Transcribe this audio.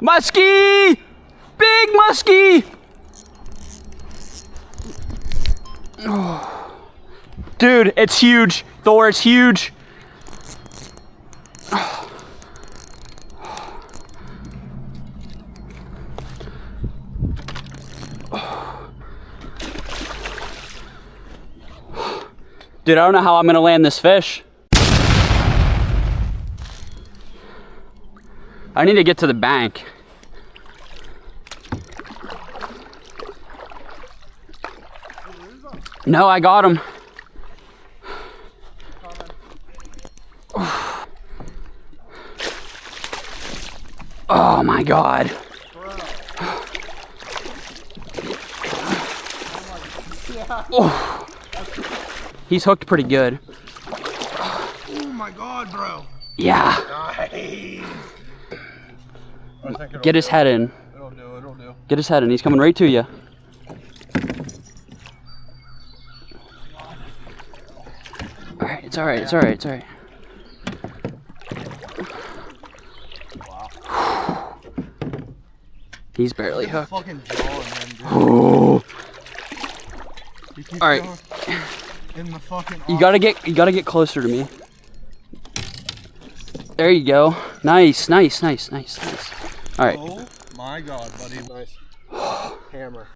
Muskie! Big muskie! Oh. Dude, it's huge. Thor, it's huge. Dude, I don't know how I'm gonna land this fish. I need to get to the bank. No, I got him. Oh my God. Oh. He's hooked pretty good. Oh my God, bro. Yeah. Nice. Get his head in. It'll do. Get his head in. He's coming right to you. Alright, it's alright, it's alright, it's alright. Wow. He's barely hooked. Fucking jawing, man, dude. Oh. Alright. In the fucking You gotta get closer to me. There you go. Nice, nice, nice, nice, nice. Alright. Oh my God, buddy. Nice. Hammer.